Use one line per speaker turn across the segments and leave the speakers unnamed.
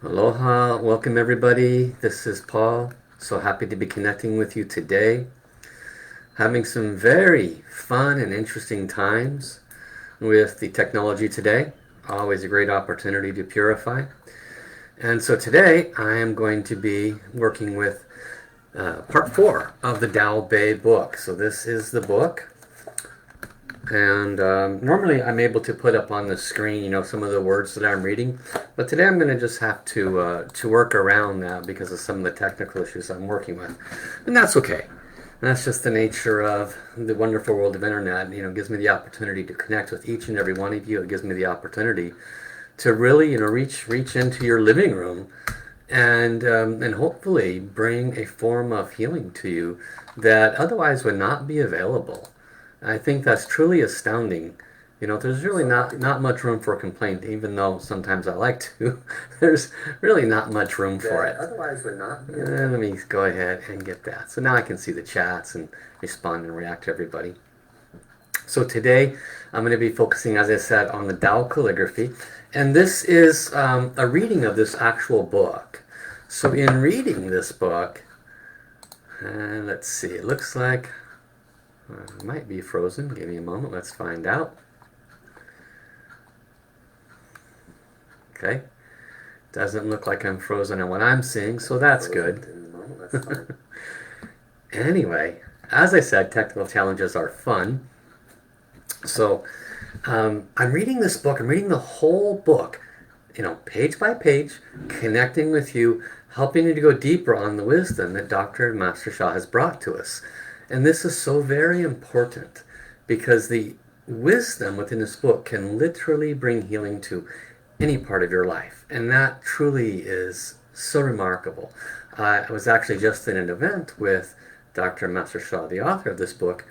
Aloha, welcome everybody. This is Paul. So happy to be connecting with you today. Having some very fun and interesting times with the technology today. Always a great opportunity to purify. And so today I am going to be working with part four of the Tao Bei book. So this is the book. And normally I'm able to put up on the screen, some of the words that I'm reading. But today I'm going to just have to work around that because of some of the technical issues I'm working with. And that's okay. And that's just the nature of the wonderful world of internet. It gives me the opportunity to connect with each and every one of you. It gives me the opportunity to really, reach into your living room and hopefully bring a form of healing to you that otherwise would not be available. I think that's truly astounding. There's really not much room for complaint, even though sometimes I like to. There's really not much room for it. Otherwise would not be. Let me go ahead and get that. So now I can see the chats and respond and react to everybody. So today I'm going to be focusing, as I said, on the Tao calligraphy. And this is a reading of this actual book. So in reading this book, let's see, it looks like it might be frozen. Give me a moment. Let's find out. Okay. Doesn't look like I'm frozen on what I'm seeing, so that's good. Anyway, as I said, technical challenges are fun. So I'm reading this book. I'm reading the whole book, page by page, connecting with you, helping you to go deeper on the wisdom that Dr. Master Sha has brought to us. And this is so very important because the wisdom within this book can literally bring healing to any part of your life. And that truly is so remarkable. I was actually just in an event with Dr. Master Sha, the author of this book,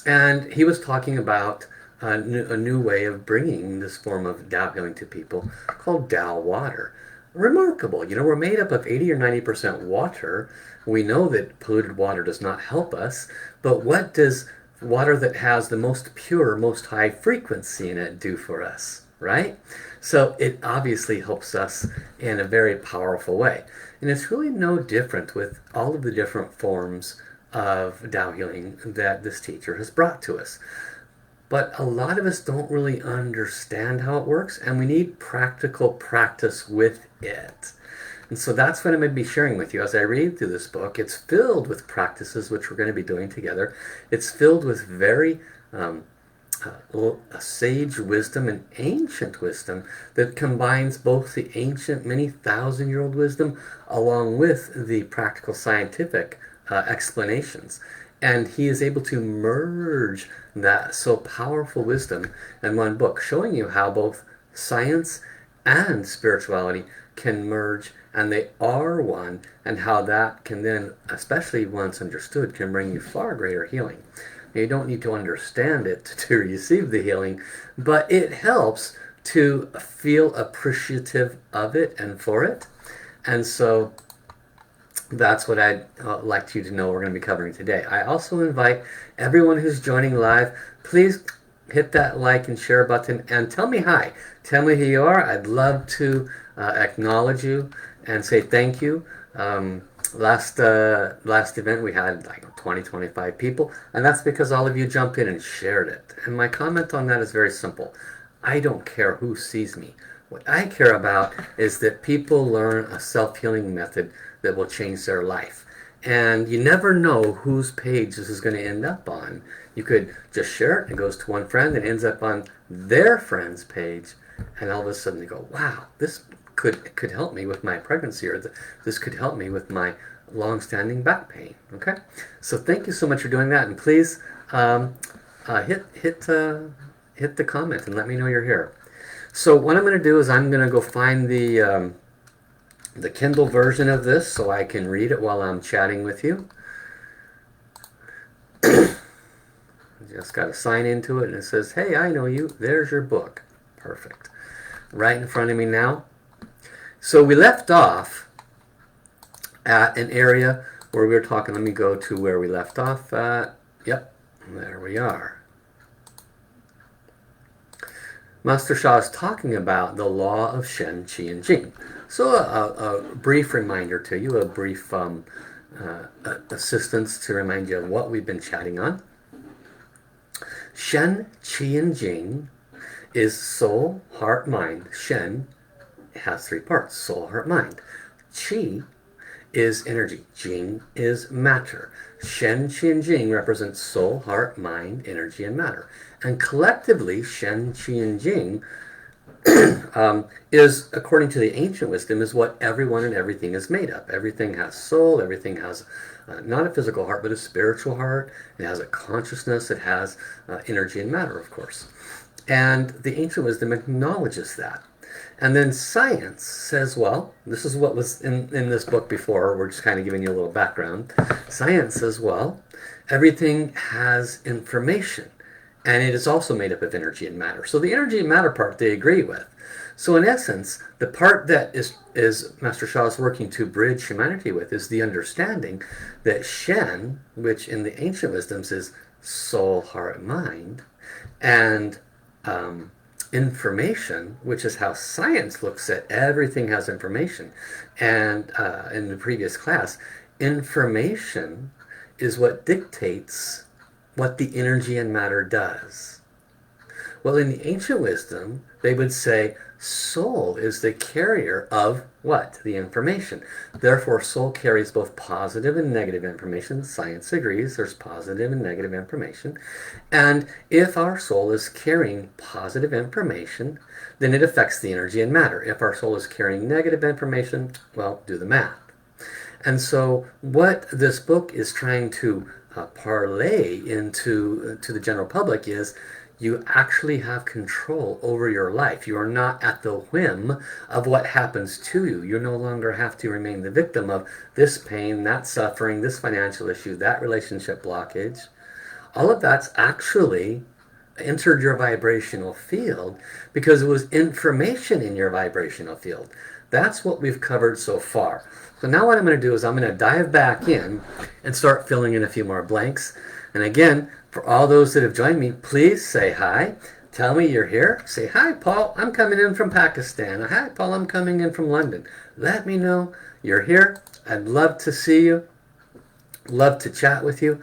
and he was talking about a new way of bringing this form of Tao healing to people called Tao water. Remarkable. We're made up of 80 or 90% water. We know that polluted water does not help us, but what does water that has the most pure, most high frequency in it do for us, right? So it obviously helps us in a very powerful way. And it's really no different with all of the different forms of Tao healing that this teacher has brought to us. But a lot of us don't really understand how it works, and we need practical practice with it. And so that's what I'm going to be sharing with you as I read through this book. It's filled with practices which we're going to be doing together. It's filled with very sage wisdom and ancient wisdom that combines both the ancient, many thousand-year-old wisdom along with the practical scientific explanations. And he is able to merge that so powerful wisdom in one book, showing you how both science and spirituality can merge, and they are one, and how that can then, especially once understood, can bring you far greater healing. You don't need to understand it to receive the healing, but it helps to feel appreciative of it and for it. And so that's what I'd like you to know we're going to be covering today. I also invite everyone who's joining live, please hit that like and share button and tell me hi. Tell me who you are. I'd love to acknowledge you and say thank you. Last event we had like 20-25 people, and that's because all of you jumped in and shared it. And my comment on that is very simple. I don't care who sees me. What I care about is that people learn a self-healing method that will change their life. And you never know whose page this is going to end up on. You could just share it, and it goes to one friend and ends up on their friend's page, and all of a sudden they go, wow, this could help me with my pregnancy, or this could help me with my long-standing back pain. Okay, so thank you so much for doing that, and please hit the comment and let me know you're here. So what I'm going to do is I'm going to go find the Kindle version of this so I can read it while I'm chatting with you. Just got to sign into it, and it says, hey, I know you. There's your book. Perfect. Right in front of me now. So we left off at an area where we were talking. Let me go to where we left off. Yep, there we are. Master Sha is talking about the law of Shen, Chi, Jing. So a brief reminder to you, a brief assistance to remind you of what we've been chatting on. Shen, Chi, and Jing is soul, heart, mind. Shen has three parts: soul, heart, mind. Qi is energy. Jing is matter. Shen, Qi, and Jing represent soul, heart, mind, energy, and matter. And collectively, Shen, Qi, and Jing is, according to the ancient wisdom, is what everyone and everything is made of. Everything has soul. Everything has not a physical heart, but a spiritual heart. It has a consciousness. It has energy and matter, of course. And the ancient wisdom acknowledges that. And then science says, well, this is what was in this book before. We're just kind of giving you a little background. Science says, well, everything has information, and it is also made up of energy and matter. So the energy and matter part they agree with. So in essence, the part that is Master Sha is working to bridge humanity with is the understanding that Shen, which in the ancient wisdoms is soul, heart, mind, and information, which is how science looks at everything has information. And in the previous class, information is what dictates what the energy and matter does. Well, in the ancient wisdom, they would say soul is the carrier of what? The information. Therefore, soul carries both positive and negative information. Science agrees there's positive and negative information. And if our soul is carrying positive information, then it affects the energy and matter. If our soul is carrying negative information, well, do the math. And so what this book is trying to parlay into to the general public is you actually have control over your life. You are not at the whim of what happens to you. You no longer have to remain the victim of this pain, that suffering, this financial issue, that relationship blockage. All of that's actually entered your vibrational field because it was information in your vibrational field. That's what we've covered so far. So now what I'm going to do is I'm going to dive back in and start filling in a few more blanks. And again, for all those that have joined me, please say hi. Tell me you're here. Say, hi, Paul, I'm coming in from Pakistan. Hi, Paul, I'm coming in from London. Let me know you're here. I'd love to see you. Love to chat with you.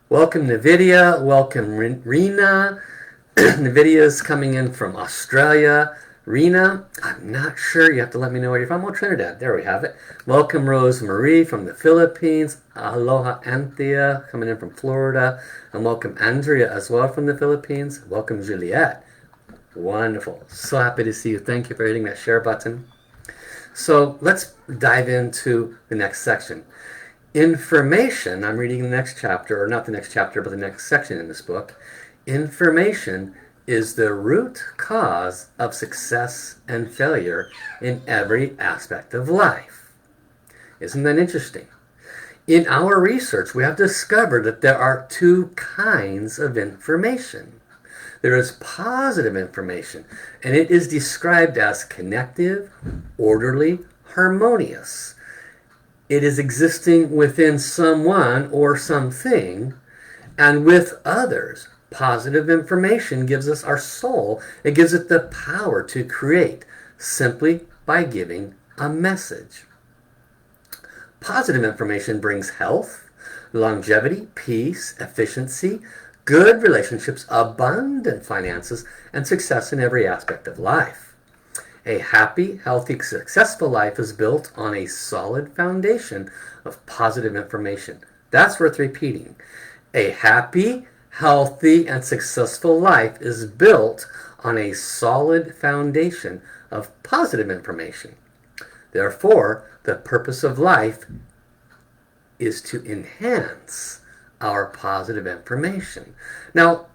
Welcome, Nvidia. Welcome, Rena. Nvidia's coming in from Australia. Rena, I'm not sure. You have to let me know where you're from. Oh, Trinidad. There we have it. Welcome, Rose Marie from the Philippines. Aloha, Anthea, coming in from Florida. And welcome, Andrea, as well from the Philippines. Welcome, Juliet. Wonderful. So happy to see you. Thank you for hitting that share button. So let's dive into the next section. Information, I'm reading the next chapter, or not the next chapter, but the next section in this book. Information is the root cause of success and failure in every aspect of life. Isn't that interesting? In our research, we have discovered that there are two kinds of information. There is positive information, and it is described as connective, orderly, harmonious. It is existing within someone or something and with others. Positive information gives us our soul. It gives it the power to create simply by giving a message. Positive information brings health, longevity, peace, efficiency, good relationships, abundant finances, and success in every aspect of life. A happy, healthy, successful life is built on a solid foundation of positive information. That's worth repeating. A happy, healthy, and successful life is built on a solid foundation of positive information. Therefore, the purpose of life is to enhance our positive information. Now,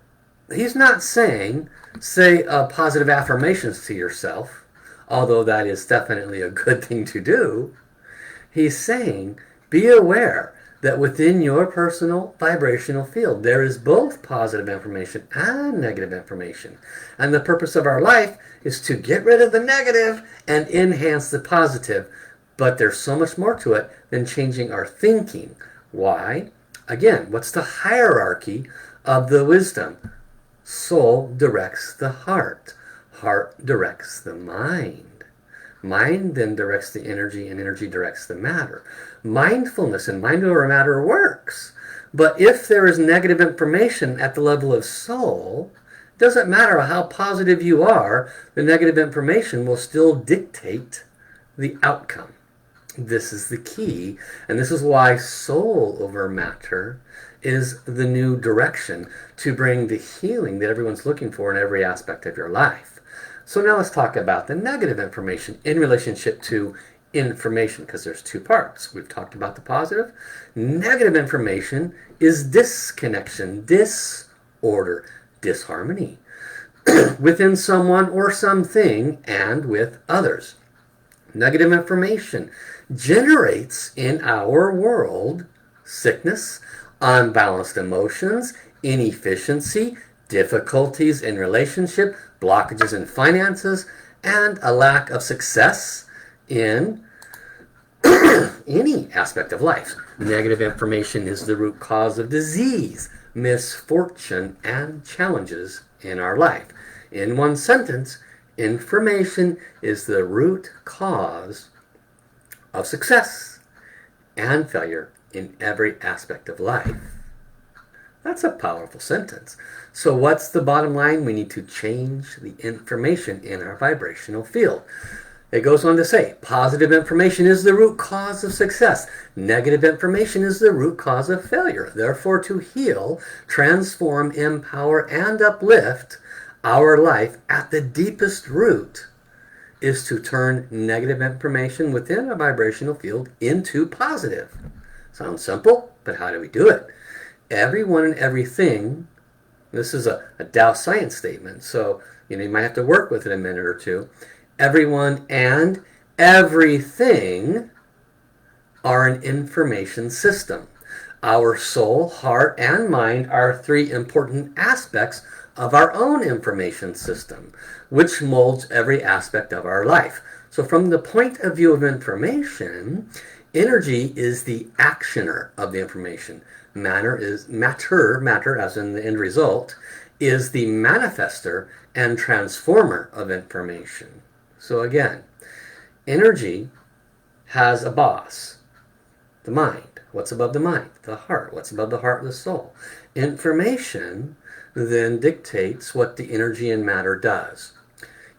he's not saying, say positive affirmations to yourself, although that is definitely a good thing to do. He's saying, be aware that within your personal vibrational field, there is both positive information and negative information. And the purpose of our life is to get rid of the negative and enhance the positive. But there's so much more to it than changing our thinking. Why? Again, what's the hierarchy of the wisdom? Soul directs the heart. heart directs the mind. Mind then directs the energy, and energy directs the matter. Mindfulness and mind over matter works. But if there is negative information at the level of soul, it doesn't matter how positive you are, the negative information will still dictate the outcome. This is the key, and this is why soul over matter is the new direction to bring the healing that everyone's looking for in every aspect of your life. So now let's talk about the negative information in relationship to information, because there's two parts. We've talked about the positive. Negative information is disconnection, disorder, disharmony within someone or something and with others. Negative information generates in our world sickness, unbalanced emotions, inefficiency, difficulties in relationship, blockages in finances, and a lack of success in any aspect of life. Negative information is the root cause of disease, misfortune, and challenges in our life. In one sentence, information is the root cause of success and failure in every aspect of life. That's a powerful sentence. So what's the bottom line? We need to change the information in our vibrational field. It goes on to say, positive information is the root cause of success. Negative information is the root cause of failure. Therefore, to heal, transform, empower, and uplift our life at the deepest root is to turn negative information within a vibrational field into positive. Sounds simple, but how do we do it? Everyone and everything, this is a Tao science statement, so you might have to work with it a minute or two. Everyone and everything are an information system. Our soul, heart, and mind are three important aspects of our own information system, which molds every aspect of our life. So from the point of view of information, energy is the actioner of the information. Matter, as in the end result, is the manifester and transformer of information. So again, energy has a boss, the mind. What's above the mind? The heart. What's above the heart? The soul. Information then dictates what the energy and matter does.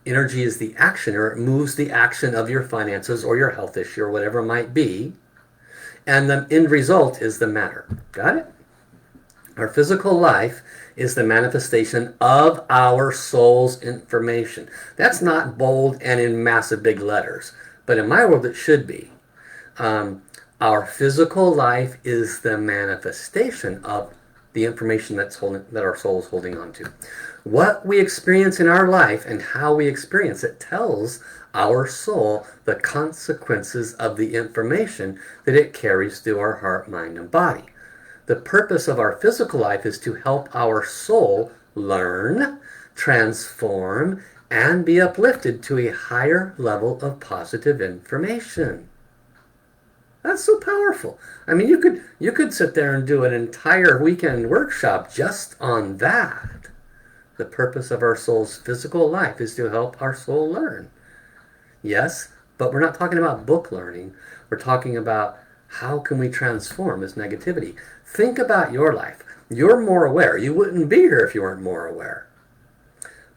Energy is the actioner. It moves the action of your finances or your health issue or whatever it might be. And the end result is the matter. Got it? Our physical life is the manifestation of our soul's information. That's not bold and in massive big letters, but in my world it should be. Our physical life is the manifestation of the information that our soul is holding on to. What we experience in our life and how we experience it tells our soul the consequences of the information that it carries through our heart, mind, and body. The purpose of our physical life is to help our soul learn, transform, and be uplifted to a higher level of positive information. That's so powerful. I mean, you could sit there and do an entire weekend workshop just on that. The purpose of our soul's physical life is to help our soul learn. Yes, but we're not talking about book learning. We're talking about how can we transform this negativity. Think about your life. You're more aware. You wouldn't be here if you weren't more aware.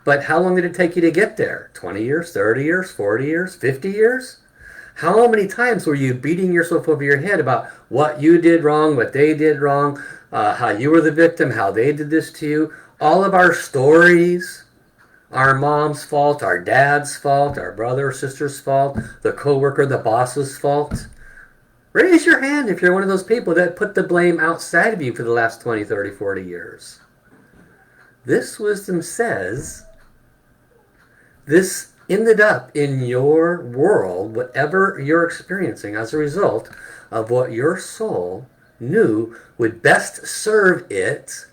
But how long did it take you to get there? 20 years, 30 years, 40 years, 50 years? How many times were you beating yourself over your head about what you did wrong, what they did wrong, how you were the victim, how they did this to you? All of our stories, our mom's fault, our dad's fault, our brother or sister's fault, the coworker, the boss's fault. Raise your hand if you're one of those people that put the blame outside of you for the last 20, 30, 40 years. This wisdom says this ended up in your world, whatever you're experiencing as a result of what your soul knew would best serve it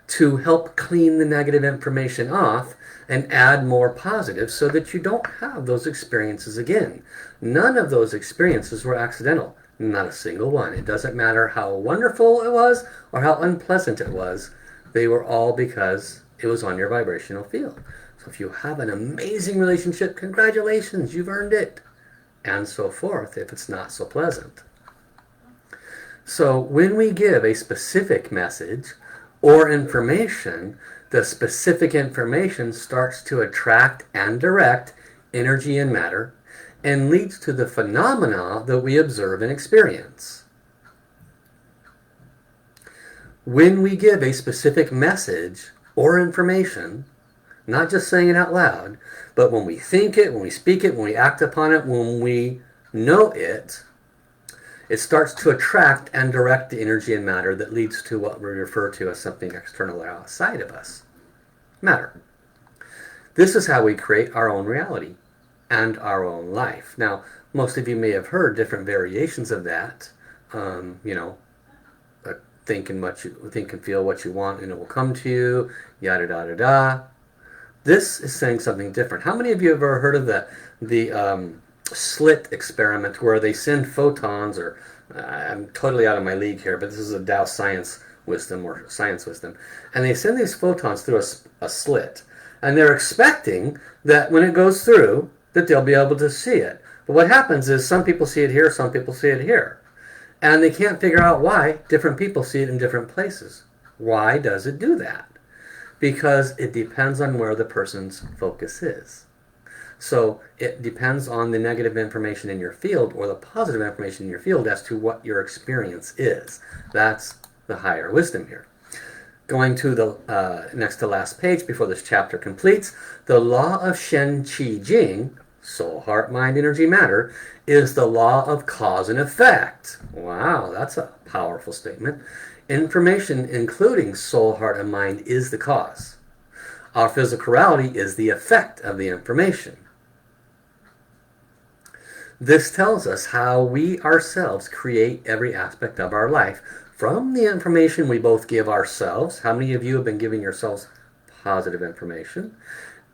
to help clean the negative information off and add more positive so that you don't have those experiences again. None of those experiences were accidental. Not a single one. It doesn't matter how wonderful it was or how unpleasant it was. They were all because it was on your vibrational field. So if you have an amazing relationship, congratulations, you've earned it. And so forth if it's not so pleasant. So when we give a specific message or information, the specific information starts to attract and direct energy and matter and leads to the phenomena that we observe and experience. When we give a specific message or information, not just saying it out loud, but when we think it, when we speak it, when we act upon it, when we know it, it starts to attract and direct the energy and matter that leads to what we refer to as something external or outside of us. Matter. This is how we create our own reality and our own life. Now, most of you may have heard different variations of that. Think and feel what you want and it will come to you, yada da da. This is saying something different. How many of you have ever heard of the slit experiment where they send photons, or I'm totally out of my league here, but this is a Tao science wisdom or science wisdom, and they send these photons through a slit, and they're expecting that when it goes through that they'll be able to see it. But what happens is some people see it here, some people see it here. And they can't figure out why different people see it in different places. Why does it do that? Because it depends on where the person's focus is. So it depends on the negative information in your field or the positive information in your field as to what your experience is. That's the higher wisdom here. Going to the next to last page before this chapter completes, the law of Shen Chi Jing, soul, heart, mind, energy, matter, is the law of cause and effect. Wow, that's a powerful statement. Information, including soul, heart, and mind, is the cause. Our physical reality is the effect of the information. This tells us how we ourselves create every aspect of our life from the information we both give ourselves. How many of you have been giving yourselves positive information?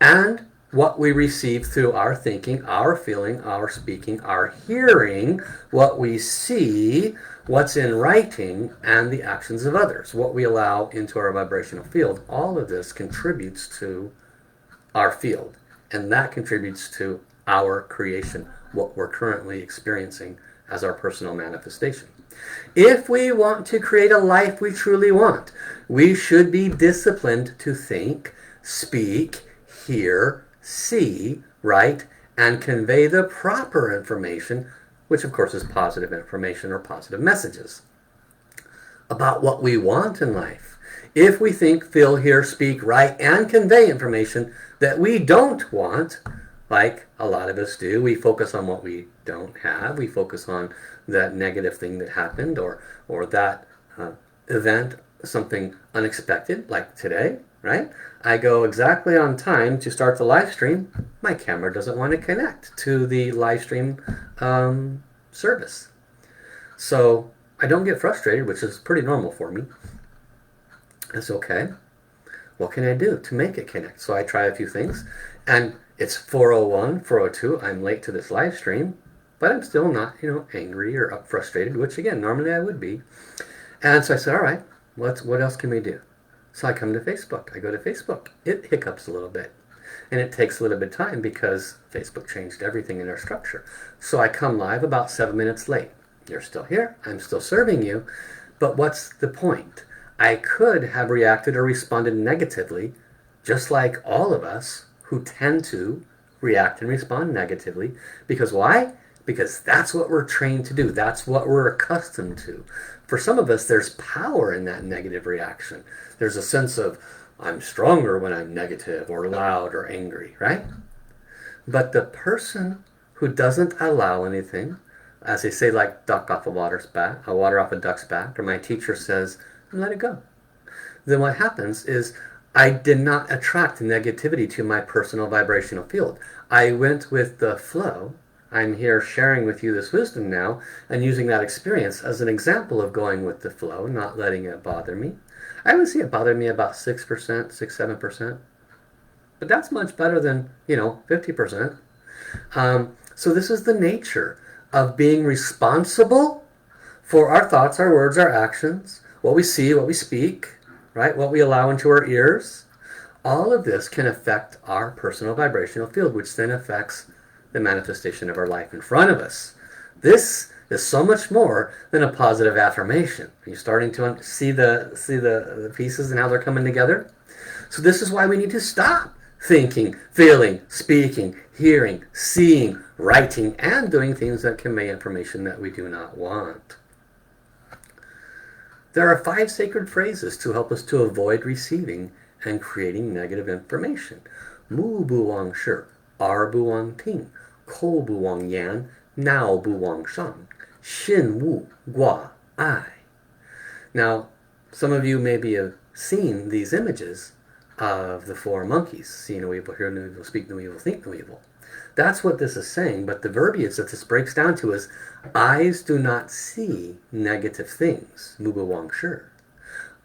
And what we receive through our thinking, our feeling, our speaking, our hearing, what we see, what's in writing, and the actions of others, what we allow into our vibrational field. All of this contributes to our field, and that contributes to our creation, what we're currently experiencing as our personal manifestation. If we want to create a life we truly want, we should be disciplined to think, speak, hear, see, write, and convey the proper information, which of course is positive information or positive messages, about what we want in life. If we think, feel, hear, speak, write, and convey information that we don't want, like a lot of us do, we focus on what we don't have, we focus on that negative thing that happened, or that event, something unexpected, like today, right? I go exactly on time to start the live stream. My camera doesn't want to connect to the live stream service. So I don't get frustrated, which is pretty normal for me. It's okay. What can I do to make it connect? So I try a few things, and it's 4:01, 4:02. I'm late to this live stream, but I'm still not, angry or frustrated, which again, normally I would be. And so I said, all right, what else can we do? So I come to Facebook. I go to Facebook. It hiccups a little bit. And it takes a little bit of time because Facebook changed everything in their structure. So I come live about 7 minutes late. You're still here. I'm still serving you. But what's the point? I could have reacted or responded negatively, just like all of us who tend to react and respond negatively. Because why? Because that's what we're trained to do. That's what we're accustomed to. For some of us, there's power in that negative reaction. There's a sense of, I'm stronger when I'm negative or loud or angry, right? But the person who doesn't allow anything, as they say, like duck off a water off a duck's back, or my teacher says, let it go. Then what happens is I did not attract negativity to my personal vibrational field. I went with the flow. I'm here sharing with you this wisdom now and using that experience as an example of going with the flow, not letting it bother me. I would see it bother me about 6%, 7%. But that's much better than, 50%. So this is the nature of being responsible for our thoughts, our words, our actions, what we see, what we speak, right? What we allow into our ears. all of this can affect our personal vibrational field, which then affects the manifestation of our life in front of us. This is so much more than a positive affirmation. Are you starting to see the pieces and how they're coming together? So this is why we need to stop thinking, feeling, speaking, hearing, seeing, writing, and doing things that convey information that we do not want. There are 5 sacred phrases to help us to avoid receiving and creating negative information. Mu bu wang shi, er bu wang ting, kou bu wang yan, nao bu wang shang, xin wu gua ai. Now, some of you maybe have seen these images of the 4 monkeys. See no evil, hear no evil, speak no evil, think no evil. That's what this is saying, but the verbiage that this breaks down to is eyes do not see negative things. Mu bu wang shi.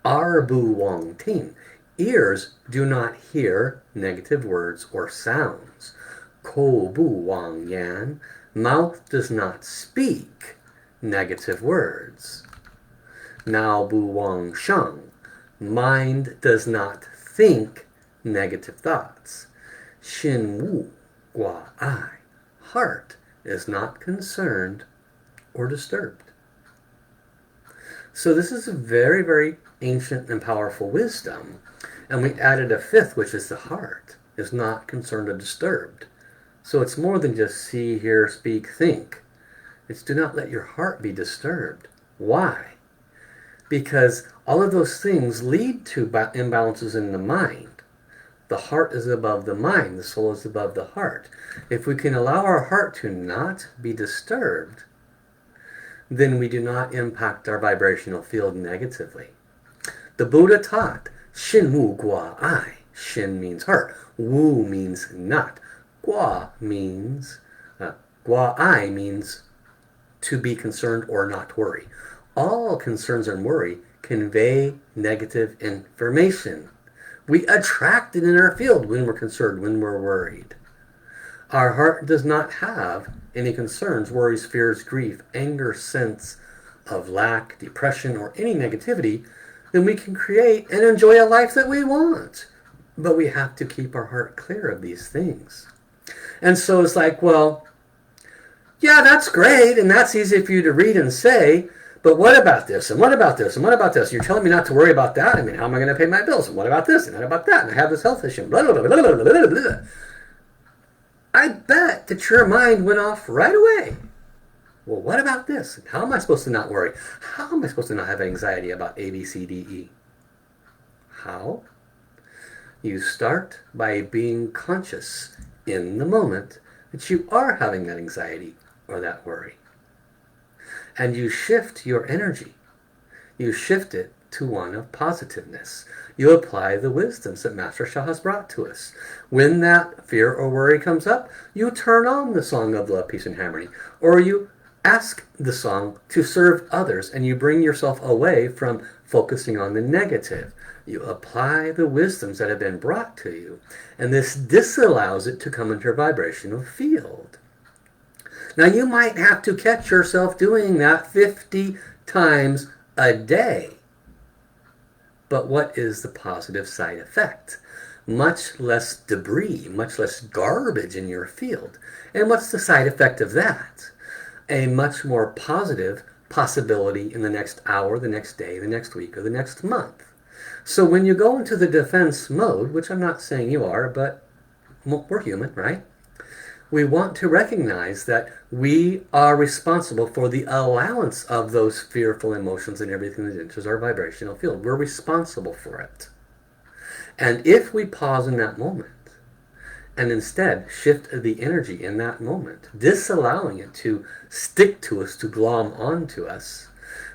Er bu wang ting. Ears do not hear negative words or sounds. Kou bu wang yan. Mouth does not speak negative words. Nao bu wang shang. Mind does not think negative thoughts. Xin wu gua ai. Heart is not concerned or disturbed. So this is a very, very ancient and powerful wisdom. And we added a 5th, which is the heart is not concerned or disturbed. So it's more than just see, hear, speak, think. It's do not let your heart be disturbed. Why? Because all of those things lead to imbalances in the mind. The heart is above the mind. The soul is above the heart. If we can allow our heart to not be disturbed, then we do not impact our vibrational field negatively. The Buddha taught, Shin wu gua ai. Shin means heart. Wu means not. Gua means, gua ai means to be concerned or not worry. All concerns and worry convey negative information. We attract it in our field when we're concerned, when we're worried. Our heart does not have any concerns, worries, fears, grief, anger, sense of lack, depression, or any negativity. Then we can create and enjoy a life that we want. But we have to keep our heart clear of these things. And so it's like, well, yeah, that's great, and that's easy for you to read and say, but what about this, and what about this, and what about this? You're telling me not to worry about that? I mean, how am I going to pay my bills? And what about this, and what about that? And I have this health issue, blah, blah, blah, blah, blah, blah, blah. I bet that your mind went off right away. Well, what about this? And how am I supposed to not worry? How am I supposed to not have anxiety about A, B, C, D, E? How? You start by being conscious in the moment that you are having that anxiety or that worry. And you shift your energy. You shift it to one of positiveness. You apply the wisdoms that Master Sha has brought to us. When that fear or worry comes up, you turn on the song of love, peace, and harmony. Or you ask the song to serve others, and you bring yourself away from focusing on the negative. You apply the wisdoms that have been brought to you, and this disallows it to come into your vibrational field. Now, you might have to catch yourself doing that 50 times a day. But what is the positive side effect? Much less debris, much less garbage in your field. And what's the side effect of that? A much more positive possibility in the next hour, the next day, the next week, or the next month. So when you go into the defense mode, which I'm not saying you are, but we're human, right? We want to recognize that we are responsible for the allowance of those fearful emotions and everything that enters our vibrational field. We're responsible for it. And if we pause in that moment and instead shift the energy in that moment, disallowing it to stick to us, to glom onto us,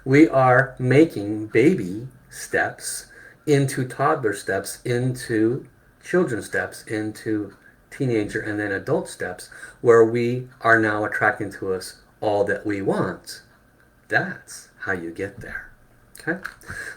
we are making baby steps into toddler steps, into children steps, into teenager and then adult steps, where we are now attracting to us all that we want. That's how you get there. Okay?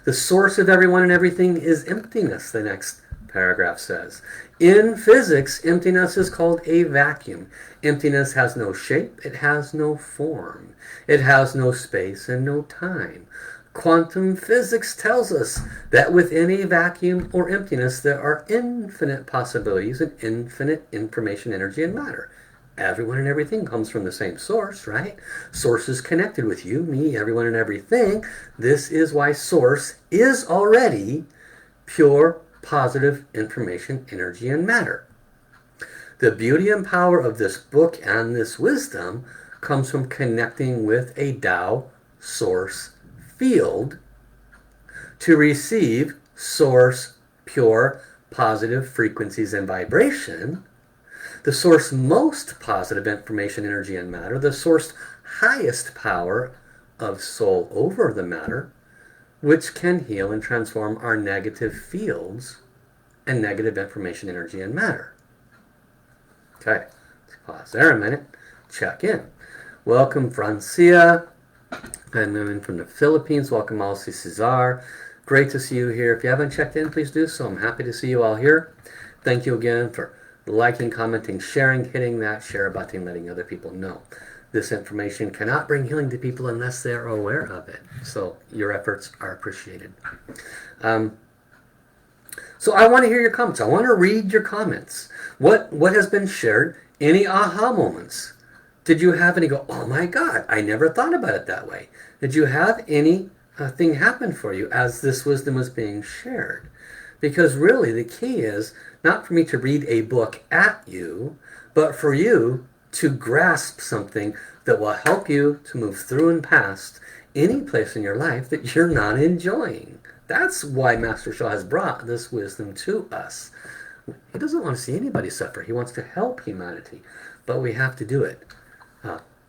The source of everyone and everything is emptiness, the next paragraph says. In physics, emptiness is called a vacuum. Emptiness has no shape, it has no form. It has no space and no time. Quantum physics tells us that within a vacuum or emptiness there are infinite possibilities and infinite information, energy, and matter. Everyone and everything comes from the same source, right? Source is connected with you, me, everyone, and everything. This is why source is already pure, positive information, energy, and matter. The beauty and power of this book and this wisdom comes from connecting with a Tao source field to receive source pure positive frequencies and vibration, the source most positive information, energy, and matter, the source highest power of soul over the matter, which can heal and transform our negative fields and negative information, energy, and matter. Okay, let's pause there a minute. Check in. Welcome, Francia. I'm in from the Philippines. Welcome, Alcy Cesar. Great to see you here. If you haven't checked in, please do so. I'm happy to see you all here. Thank you again for liking, commenting, sharing, hitting that share button, letting other people know. This information cannot bring healing to people unless they're aware of it. So your efforts are appreciated. So I want to hear your comments. I want to read your comments. What has been shared? Any aha moments? Did you have any go, oh my God, I never thought about it that way? Did you have any thing happen for you as this wisdom was being shared? Because really the key is not for me to read a book at you, but for you to grasp something that will help you to move through and past any place in your life that you're not enjoying. That's why Master Sha has brought this wisdom to us. He doesn't want to see anybody suffer. He wants to help humanity, but we have to do it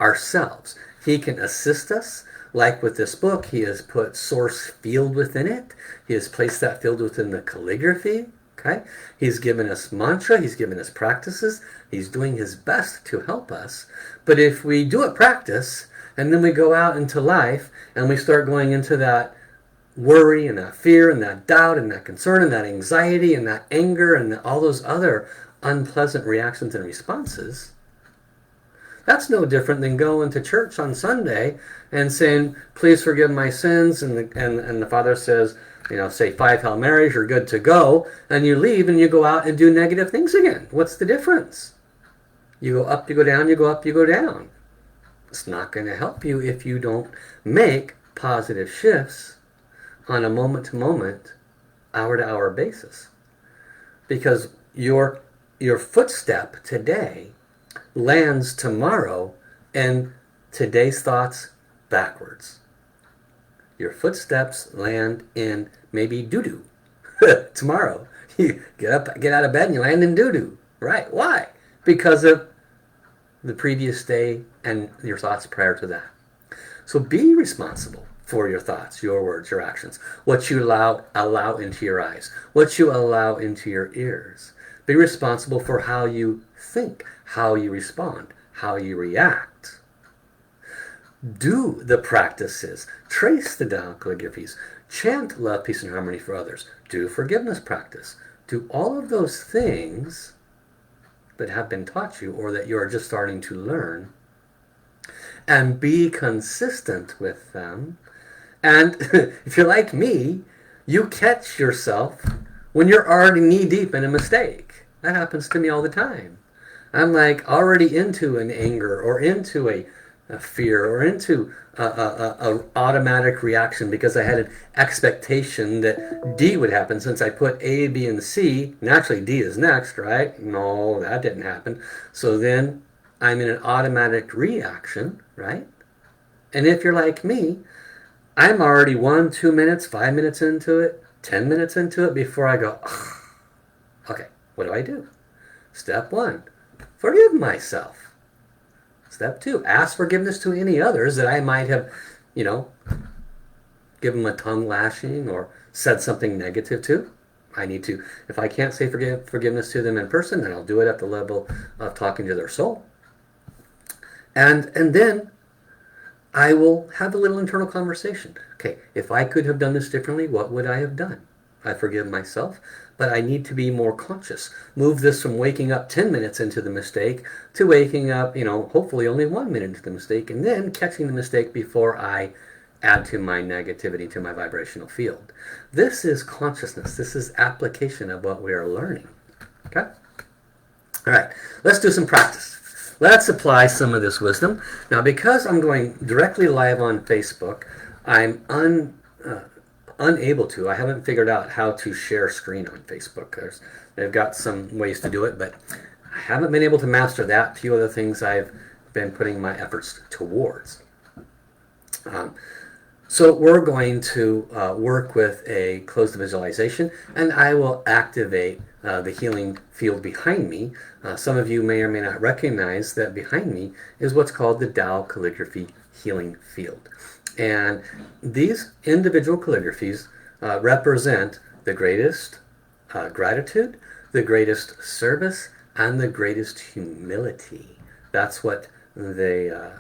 ourselves. He can assist us, like with this book. He has put source field within it. He has placed that field within the calligraphy. Okay, he's given us mantra. He's given us practices. He's doing his best to help us. But if we do a practice and then we go out into life and we start going into that worry and that fear and that doubt and that concern and that anxiety and that anger and all those other unpleasant reactions and responses, that's no different than going to church on Sunday and saying, please forgive my sins, and the Father says, say 5 Hail Marys, you're good to go, and you leave and you go out and do negative things again. What's the difference? You go up, you go down, you go up, you go down. It's not going to help you if you don't make positive shifts on a moment-to-moment, hour-to-hour basis. Because your footstep today lands tomorrow, and today's thoughts backwards. Your footsteps land in maybe doo-doo tomorrow. You get out of bed and you land in doo-doo. Right? Why? Because of the previous day and your thoughts prior to that. So be responsible for your thoughts, your words, your actions, what you allow into your eyes, what you allow into your ears. Be responsible for how you think, how you respond, how you react. Do the practices. Trace the Tao calligraphies. Chant love, peace, and harmony for others. Do forgiveness practice. Do all of those things that have been taught you or that you are just starting to learn, and be consistent with them. And if you're like me, you catch yourself when you're already knee-deep in a mistake. That happens to me all the time. I'm like already into an anger or into a fear or into a automatic reaction because I had an expectation that D would happen since I put A, B, and C. Naturally, D is next, right? No, that didn't happen. So then I'm in an automatic reaction, right? And if you're like me, I'm already 1, 2 minutes, 5 minutes into it, 10 minutes into it before I go, okay, what do I do? Step 1, forgive myself. Step 2, ask forgiveness to any others that I might have, given them a tongue lashing or said something negative to. I need to, if I can't say forgiveness to them in person, then I'll do it at the level of talking to their soul. And then I will have a little internal conversation. Okay, if I could have done this differently, what would I have done? I forgive myself, but I need to be more conscious. Move this from waking up 10 minutes into the mistake to waking up, hopefully only 1 minute into the mistake, and then catching the mistake before I add to my negativity, to my vibrational field. This is consciousness. This is application of what we are learning. Okay? All right, let's do some practice. Let's apply some of this wisdom. Now, because I'm going directly live on Facebook, I'm unable to. I haven't figured out how to share screen on Facebook. They've got some ways to do it, but I haven't been able to master that. A few other things I've been putting my efforts towards. So we're going to work with a closed visualization, and I will activate the healing field behind me. Some of you may or may not recognize that behind me is what's called the Tao Calligraphy Healing Field. And these individual calligraphies represent the greatest gratitude, the greatest service, and the greatest humility. That's what the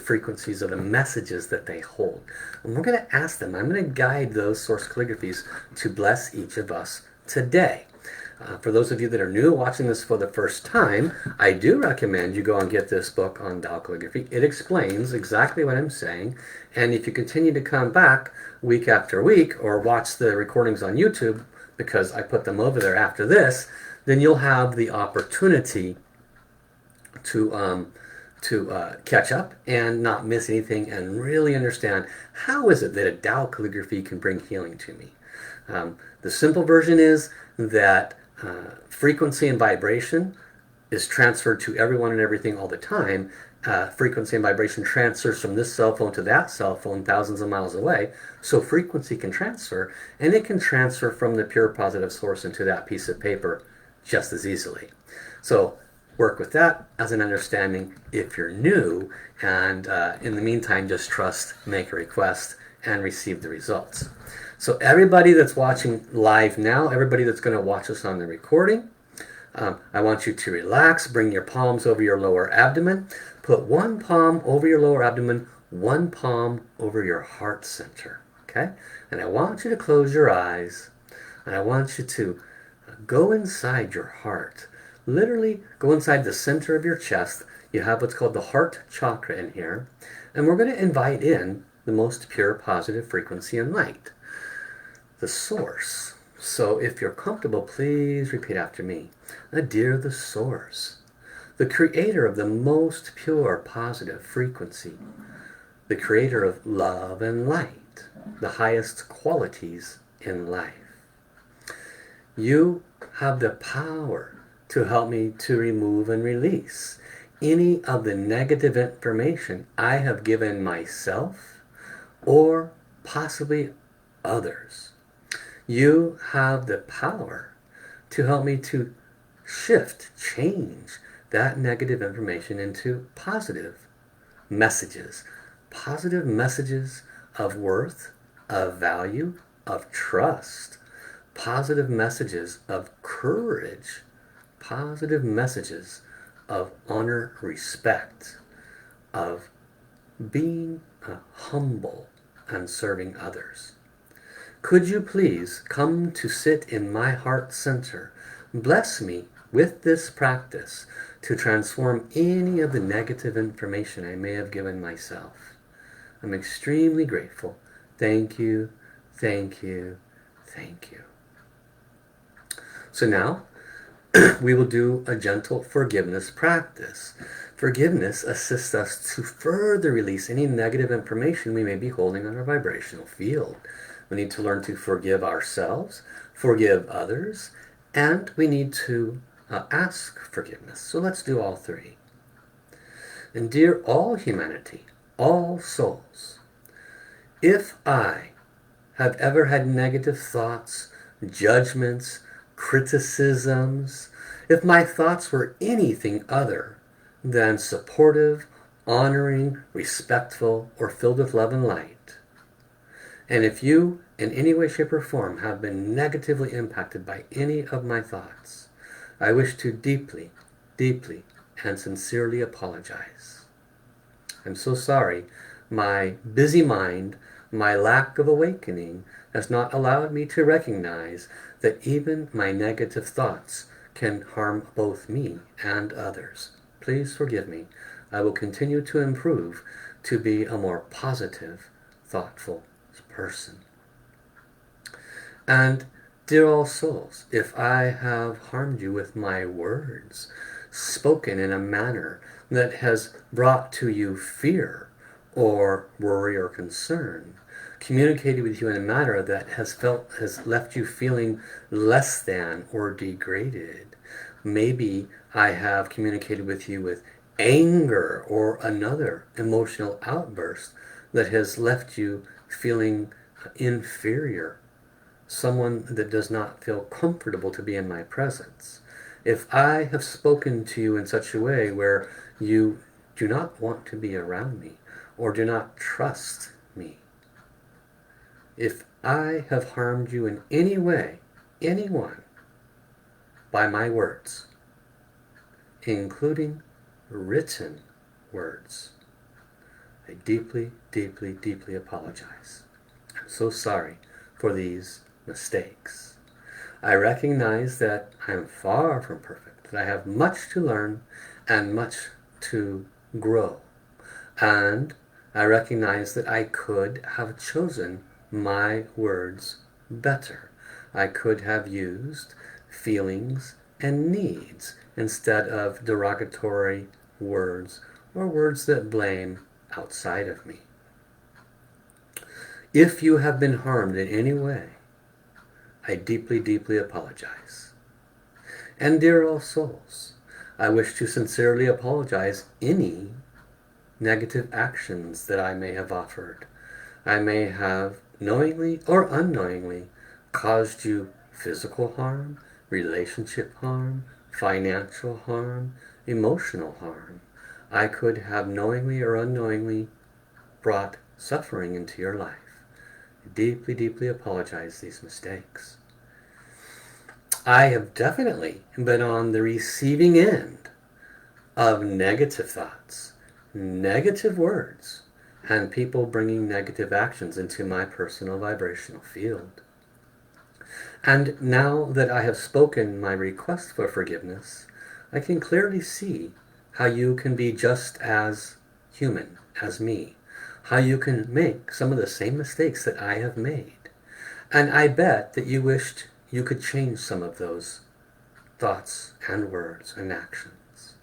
frequencies of the messages that they hold. And we're going to ask them, I'm going to guide those source calligraphies to bless each of us today. For those of you that are new, watching this for the first time, I do recommend you go and get this book on Tao Calligraphy. It explains exactly what I'm saying, and if you continue to come back week after week or watch the recordings on YouTube, because I put them over there after this, then you'll have the opportunity to catch up and not miss anything and really understand how is it that a Tao calligraphy can bring healing to me. The simple version is that frequency and vibration is transferred to everyone and everything all the time. Frequency and vibration transfers from this cell phone to that cell phone thousands of miles away. So frequency can transfer, and it can transfer from the pure positive source into that piece of paper just as easily. So work with that as an understanding if you're new, and in the meantime, just trust, make a request, and receive the results. So everybody that's watching live now, everybody that's going to watch us on the recording, I want you to relax, bring your palms over your lower abdomen, put one palm over your lower abdomen, one palm over your heart center, okay? And I want you to close your eyes, and I want you to go inside your heart. Literally go inside the center of your chest. You have what's called the heart chakra in here, and we're going to invite in the most pure positive frequency and light, the source. So if you're comfortable, please repeat after me. Dear the source, the creator of the most pure positive frequency, the creator of love and light, the highest qualities in life. You have the power to help me to remove and release any of the negative information I have given myself or possibly others. You have the power to help me to shift, change that negative information into positive messages of worth, of value, of trust, positive messages of courage, positive messages of honor, respect, of being humble and serving others. Could you please come to sit in my heart center? Bless me with this practice to transform any of the negative information I may have given myself. I'm extremely grateful. Thank you, thank you, thank you. So now, we will do a gentle forgiveness practice. Forgiveness assists us to further release any negative information we may be holding on our vibrational field. We need to learn to forgive ourselves, forgive others, and we need to ask forgiveness. So let's do all three. And dear all humanity, all souls, if I have ever had negative thoughts, judgments, criticisms, if my thoughts were anything other than supportive, honoring, respectful, or filled with love and light, and if you in any way, shape, or form have been negatively impacted by any of my thoughts, I wish to deeply, deeply, and sincerely apologize. I'm so sorry. My busy mind, my lack of awakening, has not allowed me to recognize that even my negative thoughts can harm both me and others. Please forgive me. I will continue to improve to be a more positive, thoughtful person. And dear all souls, if I have harmed you with my words, spoken in a manner that has brought to you fear or worry or concern, communicated with you in a manner that has left you feeling less than or degraded, maybe I have communicated with you with anger or another emotional outburst that has left you feeling inferior, someone that does not feel comfortable to be in my presence. If I have spoken to you in such a way where you do not want to be around me or do not trust me, if I have harmed you in any way, anyone, by my words, including written words, I deeply, deeply, deeply apologize. I'm so sorry for these mistakes. I recognize that I'm far from perfect, that I have much to learn and much to grow. And I recognize that I could have chosen my words better. I could have used feelings and needs instead of derogatory words or words that blame outside of me. If you have been harmed in any way, I deeply, deeply apologize. And dear all souls, I wish to sincerely apologize any negative actions that I may have offered. I may have, knowingly or unknowingly, caused you physical harm, relationship harm, financial harm, emotional harm. I could have knowingly or unknowingly brought suffering into your life. I deeply, deeply apologize these mistakes. I have definitely been on the receiving end of negative thoughts, negative words, and people bringing negative actions into my personal vibrational field. And now that I have spoken my request for forgiveness, I can clearly see how you can be just as human as me, how you can make some of the same mistakes that I have made. And I bet that you wished you could change some of those thoughts and words and actions.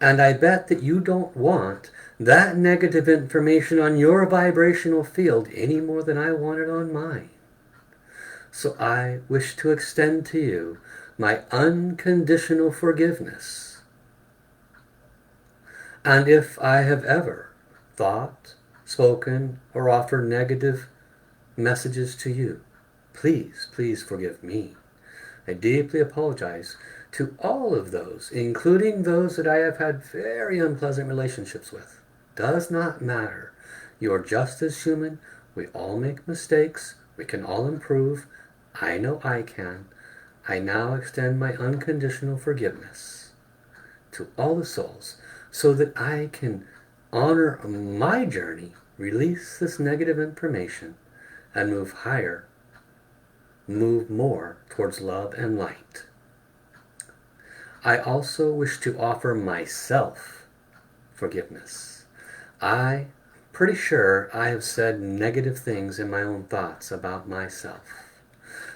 And I bet that you don't want that negative information on your vibrational field any more than I want it on mine. So I wish to extend to you my unconditional forgiveness. And if I have ever thought, spoken, or offered negative messages to you, please, please forgive me. I deeply apologize to all of those, including those that I have had very unpleasant relationships with. Does not matter. You are just as human. We all make mistakes. We can all improve. I know I can. I now extend my unconditional forgiveness to all the souls so that I can honor my journey, release this negative information, and move higher, move more towards love and light. I also wish to offer myself forgiveness. I'm pretty sure I have said negative things in my own thoughts about myself.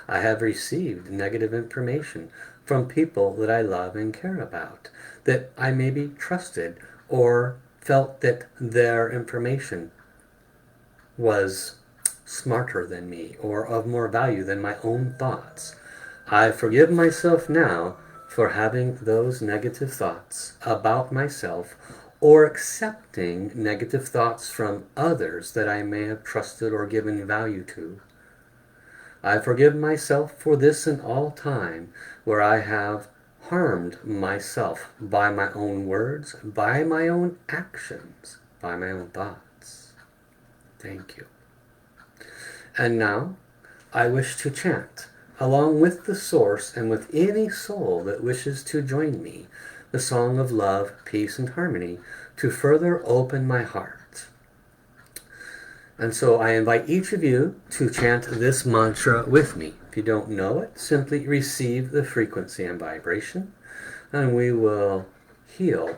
I have received negative information from people that I love and care about, that I maybe trusted or felt that their information was smarter than me or of more value than my own thoughts. I forgive myself now for having those negative thoughts about myself or accepting negative thoughts from others that I may have trusted or given value to. I forgive myself for this and all time where I have harmed myself by my own words, by my own actions, by my own thoughts. Thank you. And now I wish to chant, along with the Source and with any soul that wishes to join me, the song of love, peace, and harmony to further open my heart. And so I invite each of you to chant this mantra with me. If you don't know it, simply receive the frequency and vibration, and we will heal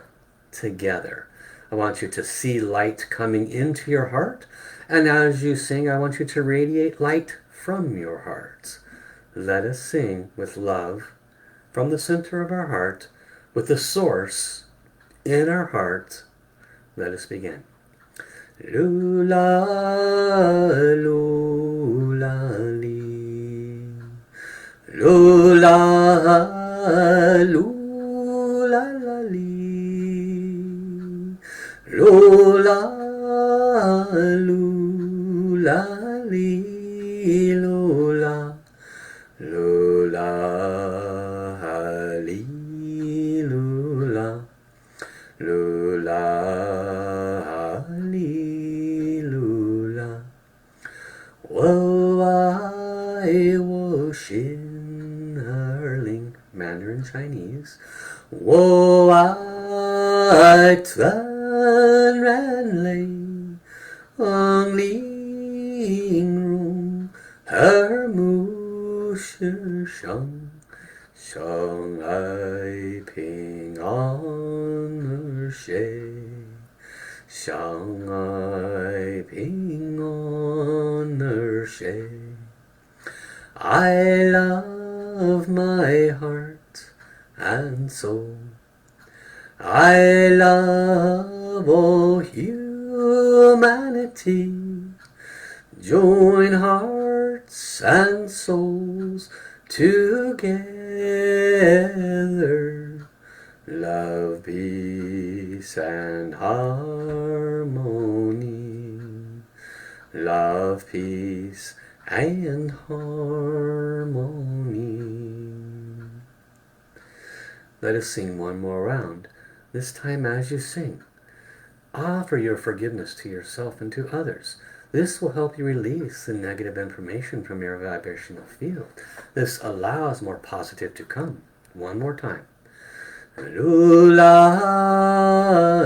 together. I want you to see light coming into your heart And as you sing, I want you to radiate light from your heart. Let us sing with love from the center of our heart, with the source in our heart. Let us begin. Lula, lula, li. Lula, lula, la, li. Lula, lula, li. Lula, lula, li. Lula, lula, li. Lula. Wo ai wo shin erling, Mandarin Chinese. Wo ai tuan ran lei, ong ling rong, her mu shi sheng, sheng ai ping an er she. 相爱平安儿谁 I love my heart and soul. I love all humanity. Join hearts and souls together. Love, peace, and harmony. Love, peace, and harmony. Let us sing one more round. This time as you sing, offer your forgiveness to yourself and to others. This will help you release the negative information from your vibrational field. This allows more positive to come. One more time. Lula,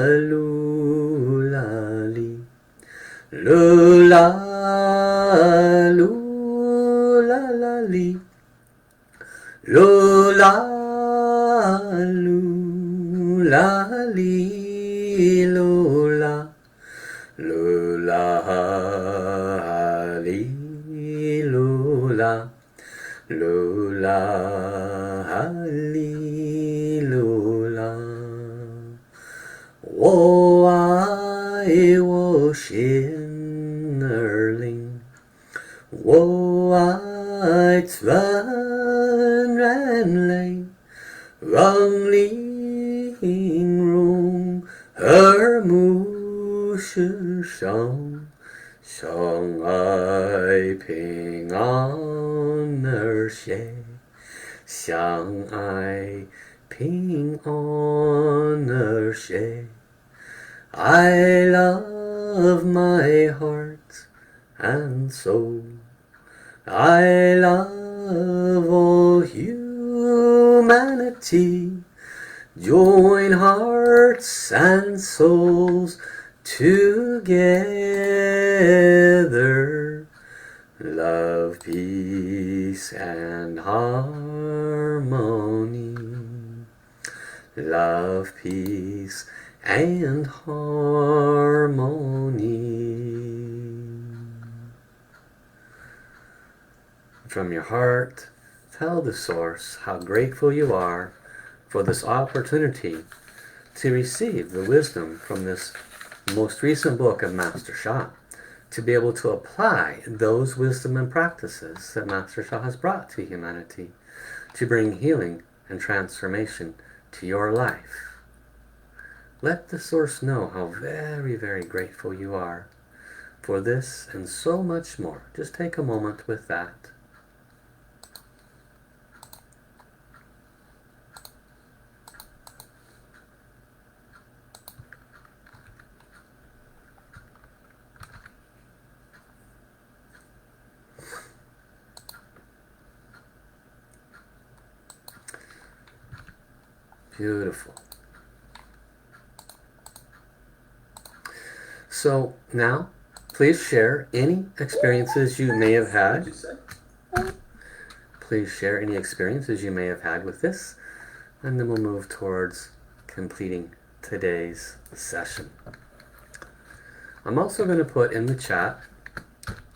lula, li. Lula, lula, la, li. Lula, lula, li. Lula, lula, li. Lula, lula, li. Wo ai wo shin erling, wo ai tuan ran lei, rong ling rong, her mu shi sheng, sheng ai ping an er she,相爱平安儿谁 I love my heart and soul. I love all humanity. Join hearts and souls together. Love, peace, and harmony. Love, peace, and harmony. From your heart, tell the Source how grateful you are for this opportunity to receive the wisdom from this most recent book of Master Sha, to be able to apply those wisdom and practices that Master Sha has brought to humanity, to bring healing and transformation to your life. Let the Source know how very, very grateful you are for this and so much more. Just take a moment with that. Beautiful. So now, please share any experiences you may have had. Please share any experiences you may have had with this, and then we'll move towards completing today's session. I'm also going to put in the chat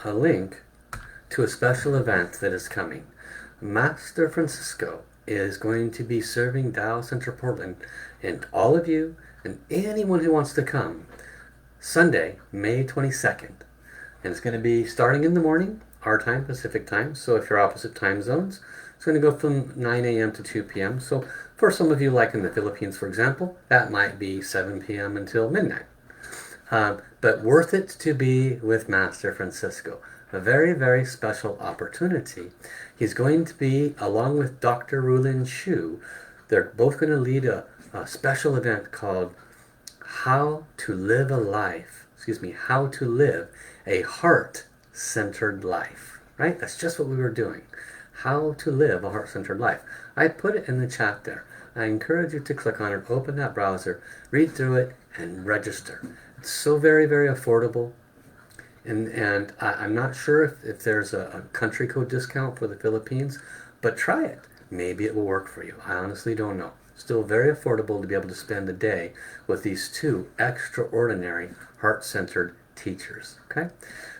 a link to a special event that is coming. Master Francisco is going to be serving Tao Center Portland and all of you and anyone who wants to come Sunday, May 22nd. And it's going to be starting in the morning, our time, Pacific time. So if you're opposite time zones, it's going to go from 9 a.m. to 2 p.m. So for some of you, like in the Philippines, for example, that might be 7 p.m. until midnight. But worth it to be with Master Francisco. A very, very special opportunity. He's going to be, along with Dr. Rulin Shu, they're both going to lead a special event called How to Live a Life. How to Live a Heart-Centered Life. Right? That's just what we were doing. How to live a heart-centered life. I put it in the chat there. I encourage you to click on it, open that browser, read through it, and register. It's so very, very affordable. And I'm not sure if there's a country code discount for the Philippines, but try it. Maybe it will work for you. I honestly don't know. Still very affordable to be able to spend a day with these two extraordinary heart-centered teachers. Okay?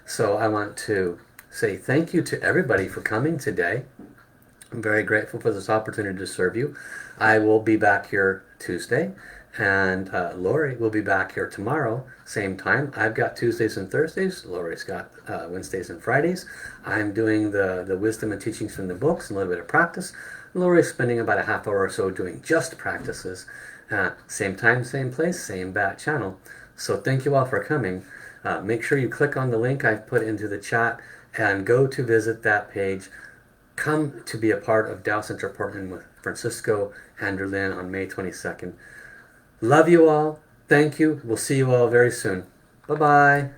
So I want to say thank you to everybody for coming today. I'm very grateful for this opportunity to serve you. I will be back here Tuesday, and Lori will be back here tomorrow, same time. I've got Tuesdays and Thursdays. Lori's got Wednesdays and Fridays. I'm doing the wisdom and teachings from the books and a little bit of practice. Lori's spending about a half hour or so doing just practices. Same time, same place, same bat channel. So thank you all for coming. Make sure you click on the link I've put into the chat and go to visit that page. Come to be a part of Tao Center Portland with Francisco and Berlin on May 22nd. Love you all. Thank you. We'll see you all very soon. Bye-bye.